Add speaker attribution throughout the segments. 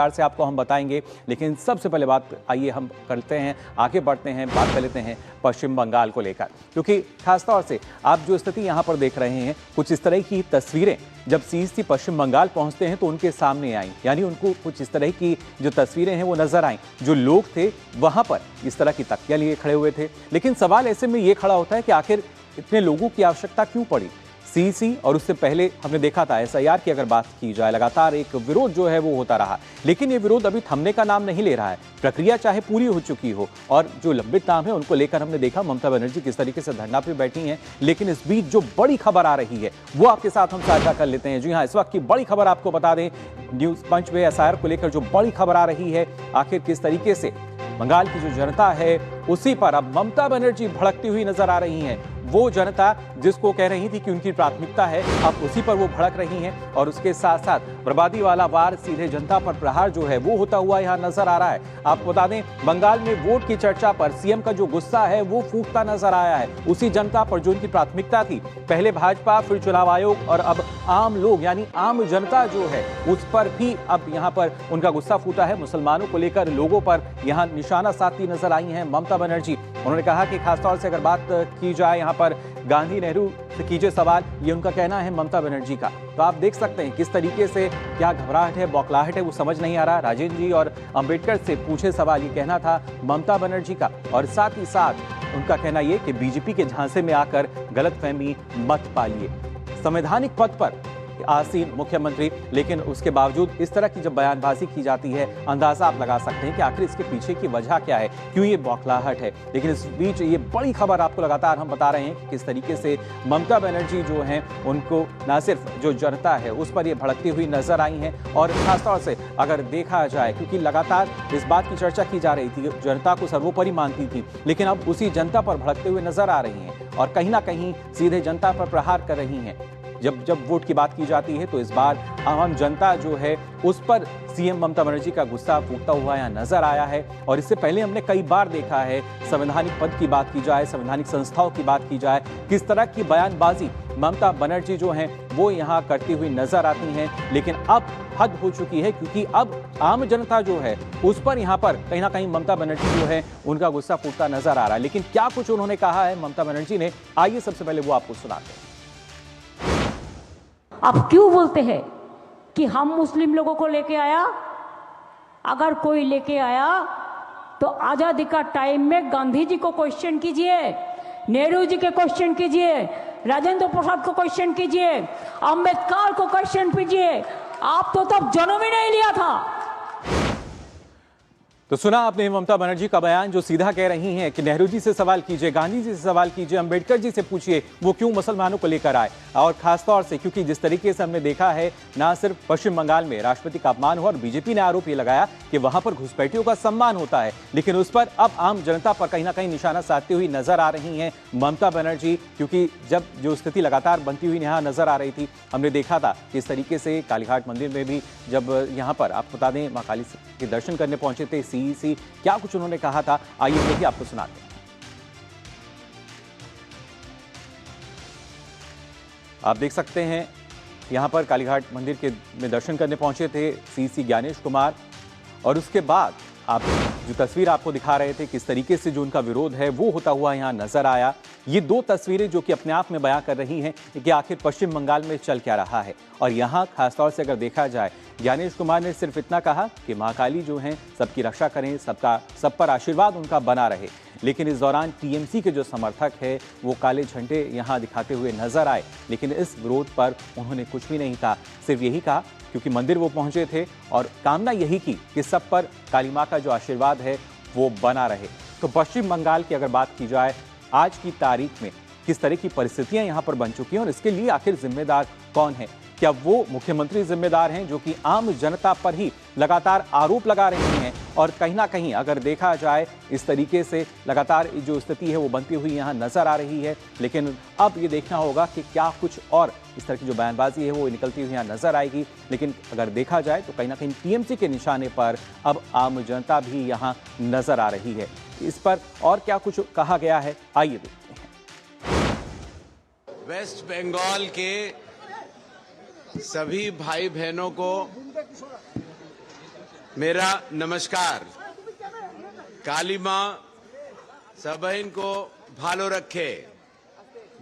Speaker 1: से आपको हम बताएंगे। लेकिन सबसे पहले बात आइए हम करते हैं, आगे बढ़ते हैं, बात कर लेते हैं पश्चिम बंगाल को लेकर, क्योंकि खासतौर से आप जो स्थिति यहाँ पर देख रहे हैं, कुछ इस तरह की तस्वीरें जब सीएसटी पश्चिम बंगाल पहुंचते हैं तो उनके सामने आई, यानी उनको कुछ इस तरह की जो तस्वीरें हैं वो नजर आई। जो लोग थे वहां पर इस तरह की तकिया लिए खड़े हुए थे, लेकिन सवाल ऐसे में ये खड़ा होता है कि आखिर इतने लोगों की आवश्यकता क्यों पड़ी। सीसी और उससे पहले हमने देखा था एसआईआर की अगर बात की जाए, लगातार एक विरोध जो है वो होता रहा, लेकिन ये विरोध अभी थमने का नाम नहीं ले रहा है। प्रक्रिया चाहे पूरी हो चुकी हो और जो लंबित नाम है उनको लेकर हमने देखा ममता बनर्जी किस तरीके से धरना पे बैठी हैं, लेकिन इस बीच जो बड़ी खबर आ रही है वो आपके साथ हम साझा कर लेते हैं। जी हाँ, इस वक्त की बड़ी खबर आपको बता दें, न्यूज पंच में एसआईआर को लेकर जो बड़ी खबर आ रही है, आखिर किस तरीके से बंगाल की जो जनता है उसी पर अब ममता बनर्जी भड़कती हुई नजर आ रही हैं। वो जनता जिसको कह रही थी कि उनकी प्राथमिकता है, अब उसी पर वो भड़क रही हैं और उसके साथ साथ बर्बादी वाला वार सीधे जनता पर प्रहार जो है वो होता हुआ यहां नजर आ रहा है। आपको बता दें, बंगाल में वोट की चर्चा पर सीएम का जो गुस्सा है वो फूकता नजर आया है उसी जनता पर जो उनकी प्राथमिकता थी, पहले भाजपा फिर चुनाव आयोग और अब आम लोग यानी आम जनता जो है उस पर भी अब यहाँ पर उनका गुस्सा फूटा है। मुसलमानों को लेकर लोगों पर यहाँ निशाना साधती नजर आई हैं ममता बनर्जी। उन्होंने कहा कि खासतौर से अगर बात की जाए यहाँ पर गांधी नेहरू से कीजिए सवाल, ये उनका कहना है ममता बनर्जी का। तो आप देख सकते हैं किस तरीके से क्या घबराहट है, बौखलाहट है, वो समझ नहीं आ रहा। राजेंद्र जी और अंबेडकर से पूछे सवाल, ये कहना था ममता बनर्जी का, और साथ ही साथ उनका कहना ये कि बीजेपी के झांसे में आकर गलतफहमी मत पालिए। संवैधानिक पद पर आसीन मुख्यमंत्री, लेकिन उसके बावजूद इस तरह की जब बयानबाजी की जाती है, अंदाजा आप लगा सकते हैं कि आखिर इसके पीछे की वजह क्या है, क्यों ये बौखलाहट है। लेकिन इस बीच ये बड़ी खबर आपको लगातार हम बता रहे हैं कि किस तरीके से ममता बनर्जी जो हैं उनको न सिर्फ जो जनता है उस पर ये भड़कती हुई नजर आई हैं, और खासतौर से अगर देखा जाए, क्योंकि लगातार इस बात की चर्चा की जा रही थी, जनता को सर्वोपरि मानती थी, लेकिन अब उसी जनता पर भड़कते हुए नजर आ रही हैं और कहीं ना कहीं सीधे जनता पर प्रहार कर रही हैं। जब वोट की बात की जाती है तो इस बार आम जनता जो है उस पर सीएम ममता बनर्जी का गुस्सा फूटता हुआ यहाँ नजर आया है। और इससे पहले हमने कई बार देखा है, संवैधानिक पद की बात की जाए, संवैधानिक संस्थाओं की बात की जाए, किस तरह की बयानबाजी ममता बनर्जी जो हैं वो यहाँ करती हुई नजर आती हैं। लेकिन अब हद हो चुकी है, क्योंकि अब आम जनता जो है उस पर यहाँ पर कहीं ना कहीं ममता बनर्जी जो है उनका गुस्सा फूटता नजर आ रहा है। लेकिन क्या कुछ उन्होंने कहा है ममता बनर्जी ने, आइए सबसे पहले वो आपको सुनाते हैं।
Speaker 2: आप क्यों बोलते हैं कि हम मुस्लिम लोगों को लेके आया? अगर कोई लेके आया तो आजादी का टाइम में गांधी जी को क्वेश्चन कीजिए, नेहरू जी के क्वेश्चन कीजिए, राजेंद्र प्रसाद को क्वेश्चन कीजिए, अंबेडकर को क्वेश्चन कीजिए। आप तो तब जन्म ही नहीं लिया था।
Speaker 1: तो सुना आपने ममता बनर्जी का बयान, जो सीधा कह रही हैं कि नेहरू जी से सवाल कीजिए, गांधी जी से सवाल कीजिए, अंबेडकर जी से पूछिए वो क्यों मुसलमानों को लेकर आए। और खासतौर से क्योंकि जिस तरीके से हमने देखा है, ना सिर्फ पश्चिम बंगाल में राष्ट्रपति का अपमान हुआ और बीजेपी ने आरोप ये लगाया कि वहां पर घुसपैठियों का सम्मान होता है, लेकिन उस पर अब आम जनता पर कहीं ना कहीं निशाना साधती हुई नजर आ रही हैं ममता बनर्जी। क्योंकि जब जो स्थिति लगातार बनती हुई यहाँ नजर आ रही थी, हमने देखा था कि इस तरीके से कालीघाट मंदिर में भी जब यहाँ पर आपको बता दें मां काली के दर्शन करने पहुंचे थे सीईसी, क्या कुछ उन्होंने कहा था, आइए वो भी आपको सुनाते हैं। आप देख सकते हैं यहां पर कालीघाट मंदिर के में दर्शन करने पहुंचे थे सीसी ज्ञानेश कुमार, और उसके बाद आप जो तस्वीर आपको दिखा रहे थे किस तरीके से जो उनका विरोध है वो होता हुआ यहां नजर आया। ये दो तस्वीरें जो कि अपने आप में बयां कर रही हैं कि आखिर पश्चिम बंगाल में चल क्या रहा है। और यहां खासतौर से अगर देखा जाए, ज्ञानेश कुमार ने सिर्फ इतना कहा कि मां काली जो हैं सबकी रक्षा करें, सब पर आशीर्वाद उनका बना रहे। लेकिन इस दौरान टीएमसी के जो समर्थक है वो काले झंडे यहां दिखाते हुए नजर आए, लेकिन इस विरोध पर उन्होंने कुछ भी नहीं कहा, सिर्फ यही कहा क्योंकि मंदिर वो पहुंचे थे और कामना यही की कि सब पर काली मां का जो आशीर्वाद है वो बना रहे। तो पश्चिम बंगाल की अगर बात की जाए, आज की तारीख में किस तरह की परिस्थितियां यहां पर बन चुकी हैं और इसके लिए आखिर जिम्मेदार कौन है? क्या वो मुख्यमंत्री जिम्मेदार हैं जो कि आम जनता पर ही लगातार आरोप लगा रहे हैं? और कहीं ना कहीं अगर देखा जाए इस तरीके से लगातार जो स्थिति है वो बनती हुई यहाँ नजर आ रही है। लेकिन अब ये देखना होगा कि क्या कुछ और इस तरह की जो बयानबाजी है वो निकलती हुई यहाँ नजर आएगी। लेकिन अगर देखा जाए तो कहीं ना कहीं टीएमसी के निशाने पर अब आम जनता भी यहाँ नजर आ रही है। इस पर और क्या कुछ कहा गया है, आइए देखते हैं।
Speaker 3: वेस्ट बंगाल के सभी भाई बहनों को मेरा नमस्कार। काली माँ सबहिन को भालो रखे।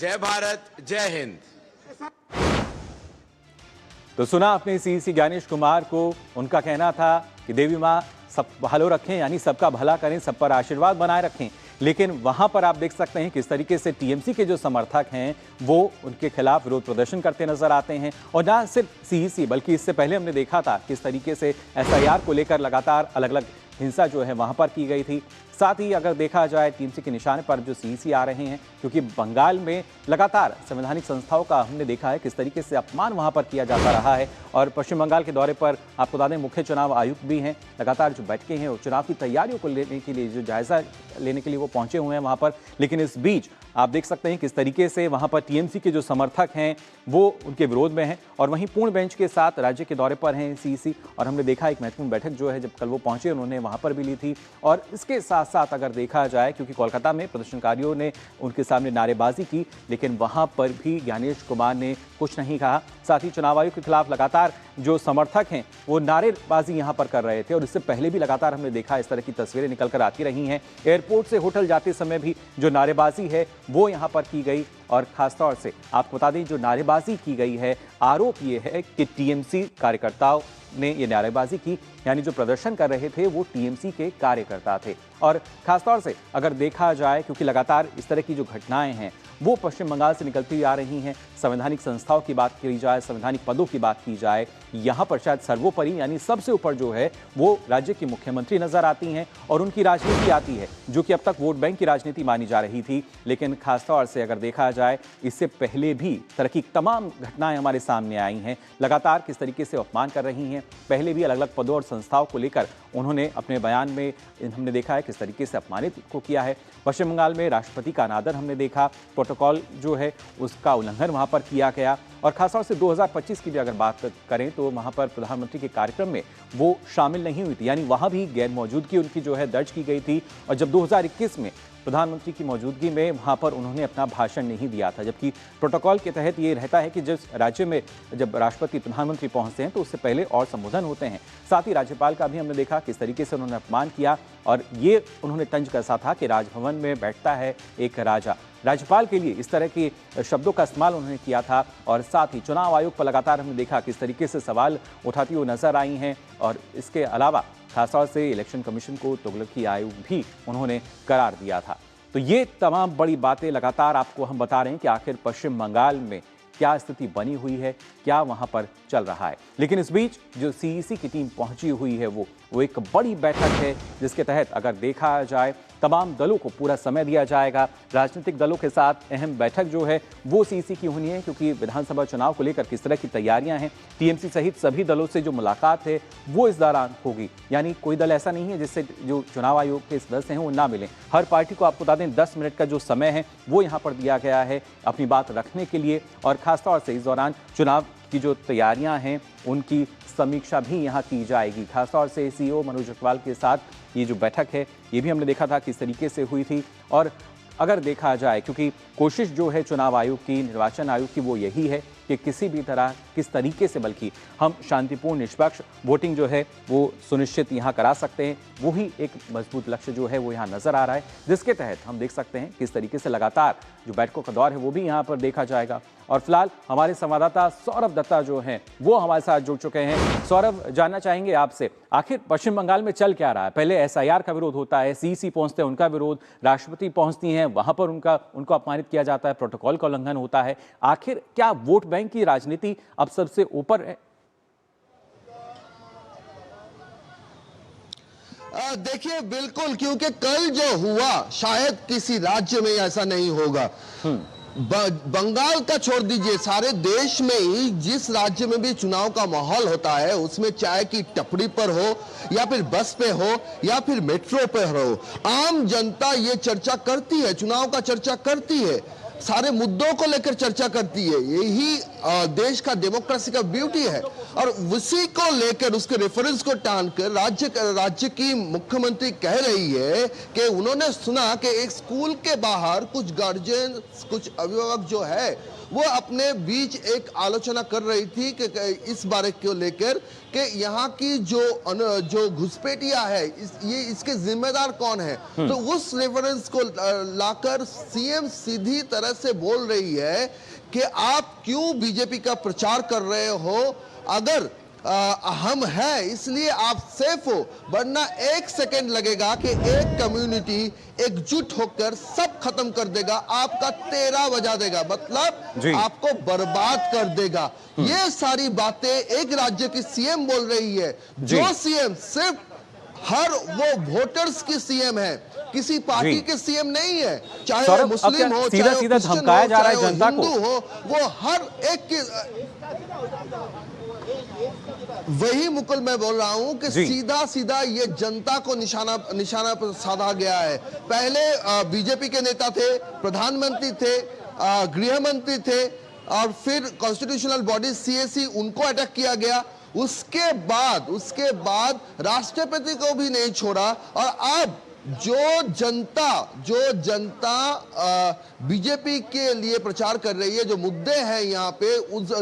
Speaker 3: जय भारत, जय हिंद।
Speaker 1: तो सुना आपने सीईसी ज्ञानेश कुमार को, उनका कहना था कि देवी माँ सब भालो रखें, यानी सबका भला करें, सब पर आशीर्वाद बनाए रखें। लेकिन वहां पर आप देख सकते हैं किस तरीके से टीएमसी के जो समर्थक हैं वो उनके खिलाफ विरोध प्रदर्शन करते नजर आते हैं। और ना सिर्फ सीईसी बल्कि इससे पहले हमने देखा था किस तरीके से एसआईआर को लेकर लगातार अलग अलग हिंसा जो है वहां पर की गई थी। साथ ही अगर देखा जाए टीएमसी के निशाने पर जो सीईसी आ रहे हैं, क्योंकि बंगाल में लगातार संवैधानिक संस्थाओं का हमने देखा है किस तरीके से अपमान वहां पर किया जाता रहा है। और पश्चिम बंगाल के दौरे पर आपको बता दें मुख्य चुनाव आयुक्त भी हैं, लगातार जो बैठकें हैं चुनाव की तैयारियों को लेने के लिए, जो जायजा लेने के लिए वो पहुंचे हुए हैं वहां पर। लेकिन इस बीच आप देख सकते हैं किस तरीके से वहां पर टीएमसी के जो समर्थक हैं वो उनके विरोध में हैं, और वहीं पूर्ण बेंच के साथ राज्य के दौरे पर हैं सीईसी। और हमने देखा एक महत्वपूर्ण बैठक जो है जब कल वो पहुंचे उन्होंने वहां पर भी ली थी। और इसके साथ साथ अगर देखा जाए, क्योंकि कोलकाता में प्रदर्शनकारियों ने उनके सामने नारेबाजी की, लेकिन वहां पर भी ज्ञानेश कुमार ने कुछ नहीं कहा। साथ ही चुनाव आयोग के खिलाफ लगातार जो समर्थक हैं वो नारेबाजी यहां पर कर रहे थे। और इससे पहले भी लगातार हमने देखा इस तरह की तस्वीरें निकल कर आती रही हैं। एयरपोर्ट से होटल जाते समय भी जो नारेबाजी है वो यहां पर की गई। और खासतौर से आपको बता दें जो नारेबाजी की गई है, आरोप ये है कि टीएमसी कार्यकर्ताओं ने ये नारेबाजी की, यानी जो प्रदर्शन कर रहे थे वो टीएमसी के कार्यकर्ता थे। और खासतौर से अगर देखा जाए, क्योंकि लगातार इस तरह की जो घटनाएं हैं वो पश्चिम बंगाल से निकलती आ रही हैं, संवैधानिक संस्थाओं की बात की जाए, संवैधानिक पदों की बात की जाए, यहाँ पर शायद सर्वोपरि यानी सबसे ऊपर जो है वो राज्य की मुख्यमंत्री नजर आती हैं और उनकी राजनीति आती है, जो कि अब तक वोट बैंक की राजनीति मानी जा रही थी। लेकिन खासतौर से अगर देखा जाए इससे पहले भी तरह की तमाम घटनाएं हमारे सामने आई हैं, लगातार किस तरीके से अपमान कर रही हैं। पहले भी अलग अलग पदों और संस्थाओं को लेकर उन्होंने अपने बयान में हमने देखा है किस तरीके से अपमानित को किया है। पश्चिम बंगाल में राष्ट्रपति का अनादर हमने देखा, प्रोटोकॉल जो है उसका उल्लंघन वहां पर किया गया। और खासतौर से 2025 की भी अगर बात करें तो वहां पर प्रधानमंत्री के कार्यक्रम में वो शामिल नहीं हुई थी, यानी वहां भी गैर मौजूदगी उनकी जो है दर्ज की गई थी। और जब 2021 में प्रधानमंत्री की मौजूदगी में वहां पर उन्होंने अपना भाषण नहीं दिया था, जबकि प्रोटोकॉल के तहत ये रहता है कि जिस राज्य में जब राष्ट्रपति प्रधानमंत्री पहुंचते हैं तो उससे पहले और संबोधन होते हैं। साथ ही राज्यपाल का भी हमने देखा किस तरीके से उन्होंने अपमान किया, और ये उन्होंने तंज कसा था कि राजभवन में बैठता है एक राजा। राज्यपाल के लिए इस तरह के शब्दों का इस्तेमाल उन्होंने किया था। और साथ ही चुनाव आयोग पर लगातार हमने देखा किस तरीके से सवाल उठाती हुई नजर आई हैं। और इसके अलावा खासतौर से इलेक्शन कमीशन को तुगलकी आयोग भी उन्होंने करार दिया था। तो ये तमाम बड़ी बातें लगातार आपको हम बता रहे हैं कि आखिर पश्चिम बंगाल में क्या स्थिति बनी हुई है, क्या वहां पर चल रहा है। लेकिन इस बीच जो सीईसी की टीम पहुंची हुई है वो एक बड़ी बैठक है, जिसके तहत अगर देखा जाए तमाम दलों को पूरा समय दिया जाएगा। राजनीतिक दलों के साथ अहम बैठक जो है वो सीईसी की होनी है, क्योंकि विधानसभा चुनाव को लेकर किस तरह की तैयारियां हैं, टीएमसी सहित सभी दलों से जो मुलाकात है वो इस दौरान होगी। यानी कोई दल ऐसा नहीं है जिससे जो चुनाव आयोग के सदस्य हैं वो ना मिलें। हर पार्टी को आपको बता दें 10 मिनट का जो समय है वो यहाँ पर दिया गया है अपनी बात रखने के लिए। और खासतौर से इस दौरान चुनाव की जो तैयारियां हैं उनकी समीक्षा भी यहाँ की जाएगी। खासतौर से सीईओ मनोज अग्रवाल के साथ ये जो बैठक है ये भी हमने देखा था किस तरीके से हुई थी। और अगर देखा जाए, क्योंकि कोशिश जो है चुनाव आयोग की, निर्वाचन आयोग की, वो यही है कि किसी भी तरह किस तरीके से बल्कि हम शांतिपूर्ण निष्पक्ष वोटिंग जो है वो सुनिश्चित यहाँ करा सकते हैं। वही एक मजबूत लक्ष्य जो है वो यहाँ नजर आ रहा है, जिसके तहत हम देख सकते हैं किस तरीके से लगातार जो बैठकों का दौर है वो भी यहाँ पर देखा जाएगा। और फिलहाल हमारे संवाददाता सौरभ दत्ता जो हैं वो हमारे साथ जुड़ चुके हैं। सौरभ, जानना चाहेंगे आपसे आखिर पश्चिम बंगाल में चल क्या रहा है। पहले एसआईआर का विरोध होता है, सीईसी पहुंचते हैं उनका विरोध, राष्ट्रपति पहुंचती हैं वहां पर उनको अपमानित किया जाता है, प्रोटोकॉल का उल्लंघन होता है। आखिर क्या वोट बैंक की राजनीति अब सबसे ऊपर है?
Speaker 4: देखिए बिल्कुल, क्योंकि कल जो हुआ शायद किसी राज्य में ऐसा नहीं होगा। बंगाल का छोड़ दीजिए, सारे देश में ही जिस राज्य में भी चुनाव का माहौल होता है उसमें चाय की टपरी पर हो या फिर बस पे हो या फिर मेट्रो पे हो, आम जनता ये चर्चा करती है, चुनाव का चर्चा करती है, सारे मुद्दों को लेकर चर्चा करती है। यही देश का डेमोक्रेसी का ब्यूटी है। और उसी को लेकर उसके रेफरेंस को टानकर राज्य की मुख्यमंत्री कह रही है कि उन्होंने सुना कि एक स्कूल के बाहर कुछ गार्जियन, कुछ अभिभावक जो है वो अपने बीच एक आलोचना कर रही थी कि इस बारे को लेकर कि यहाँ की जो घुसपैठियां है इसके जिम्मेदार कौन है। तो उस रेफरेंस को लाकर सीएम सीधी तरह से बोल रही है कि आप क्यों बीजेपी का प्रचार कर रहे हो, अगर हम हैं इसलिए आप सेफ हो, वरना 1 सेकेंड लगेगा कि एक कम्युनिटी एकजुट होकर सब खत्म कर देगा, आपका 13 बजा देगा, मतलब आपको बर्बाद कर देगा। ये सारी बातें एक राज्य की सीएम बोल रही है, जो सीएम सिर्फ हर वो वोटर्स की सीएम है, किसी पार्टी के सीएम नहीं है। चाहे वो मुस्लिम हो, चाहे वो धमकाया जा रहा है जनता को, हिंदू हो, वो हर एक की। वही मुकुल मैं बोल रहा हूं कि सीधा सीधा ये जनता को निशाना पर साधा गया है। पहले बीजेपी के नेता थे, प्रधानमंत्री थे, गृह मंत्री थे, और फिर कॉन्स्टिट्यूशनल बॉडी सीएसी उनको अटैक किया गया। उसके बाद राष्ट्रपति को भी नहीं छोड़ा। और अब जो जनता बीजेपी के लिए प्रचार कर रही है, जो मुद्दे हैं यहाँ पे,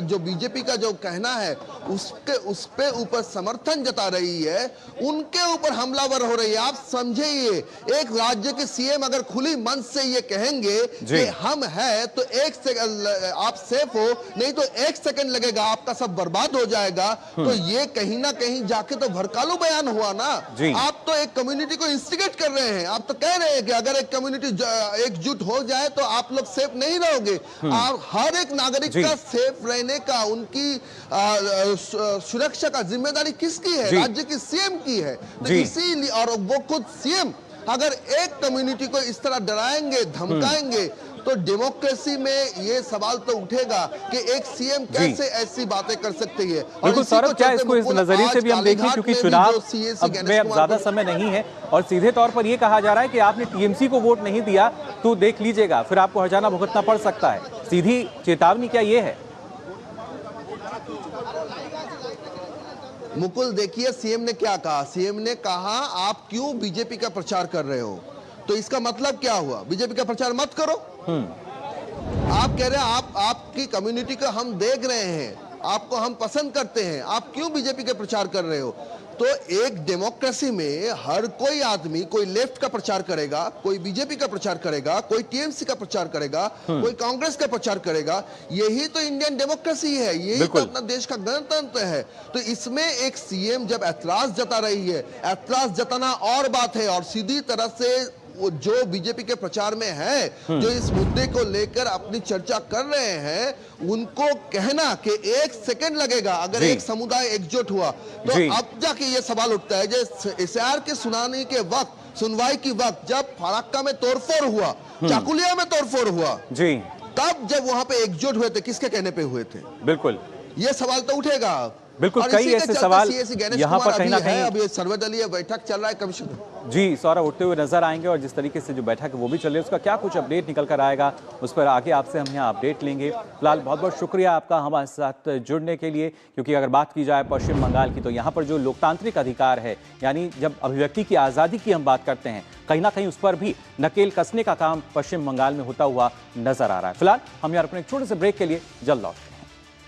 Speaker 4: जो बीजेपी का जो कहना है उस पे ऊपर समर्थन जता रही है, उनके ऊपर हमलावर हो रही है। आप समझे, ये एक राज्य के सीएम अगर खुली मन से ये कहेंगे कि हम हैं तो 1 सेकंड आप सेफ हो, नहीं तो 1 सेकंड लगेगा आपका सब बर्बाद हो जाएगा, तो ये कहीं ना कहीं जाके तो भड़कालू बयान हुआ ना। आप तो एक कम्युनिटी को इंस्टिगेट कर रहे हैं। आप तो कह रहे हैं कि अगर एक कम्युनिटी एकजुट हो जाए तो आप लोग सेफ नहीं रहोगे। आप हर एक नागरिक का सेफ रहने का, उनकी सुरक्षा का जिम्मेदारी किसकी है? राज्य की सीएम की है। तो इसीलिए, और वो खुद सीएम अगर एक कम्युनिटी को इस तरह डराएंगे, धमकाएंगे, तो डेमोक्रेसी में ये सवाल तो उठेगा कि एक सीएम कैसे ऐसी बातें कर सकती है।
Speaker 1: बिल्कुल सौरभ, क्या इसको इस नजरिए से भी हम देखें, क्योंकि चुनाव में अब ज्यादा समय नहीं है और सीधे तौर पर यह कहा जा रहा है कि आपने टीएमसी को वोट नहीं दिया तो देख लीजिएगा फिर आपको हर्जाना भुगतना पड़ सकता है। सीधी चेतावनी क्या ये है?
Speaker 4: मुकुल देखिए, सीएम ने क्या कहा। सीएम ने कहा आप क्यों बीजेपी का प्रचार कर रहे हो, तो इसका मतलब क्या हुआ? बीजेपी का प्रचार मत करो। आप कह रहे हैं आपकी कम्युनिटी को हम देख रहे हैं, आपको हम पसंद करते हैं, आप क्यों बीजेपी का प्रचार कर रहे हो? तो एक डेमोक्रेसी में हर कोई आदमी, कोई लेफ्ट का प्रचार करेगा, कोई बीजेपी का प्रचार करेगा, कोई टीएमसी का प्रचार करेगा, कोई कांग्रेस का प्रचार करेगा। यही तो इंडियन डेमोक्रेसी है, यही तो अपना देश का गणतंत्र है। तो इसमें एक सीएम जब ऐतराज जता रही है, ऐतराज जताना और बात है, और सीधी तरह से जो बीजेपी के प्रचार में है, जो इस मुद्दे को लेकर अपनी चर्चा कर रहे हैं, उनको कहना कि 1 सेकंड लगेगा अगर एक समुदाय एकजुट हुआ, तो अब जाके ये सवाल उठता है, जो एसआईआर के सुनवाई की वक्त जब फराक्का में तोड़फोड़ हुआ, चाकुलिया में तोड़फोड़ हुआ, तब जब वहां पे एकजुट हुए थे, किसके कहने पे हुए थे?
Speaker 1: बिल्कुल
Speaker 4: ये सवाल तो उठेगा।
Speaker 1: बिल्कुल, कई ऐसे सवाल यहाँ पर कहीं ना कहीं
Speaker 4: अब ये सर्वदलीय बैठक चल रहा है कमीशन।
Speaker 1: जी सौरभ, उठते हुए नजर आएंगे और जिस तरीके से जो बैठक है वो भी चल रही है, उसका क्या कुछ अपडेट निकल कर आएगा उस पर आगे आपसे हम यहाँ अपडेट लेंगे। फिलहाल बहुत बहुत शुक्रिया आपका हमारे साथ जुड़ने के लिए, क्योंकि अगर बात की जाए पश्चिम बंगाल की, तो यहाँ पर जो लोकतांत्रिक अधिकार है, यानी जब अभिव्यक्ति की आज़ादी की हम बात करते हैं, कहीं ना कहीं उस पर भी नकेल कसने का काम पश्चिम बंगाल में होता हुआ नजर आ रहा है। फिलहाल हम यहाँ अपने एक छोटे से ब्रेक के लिए जल्द लौट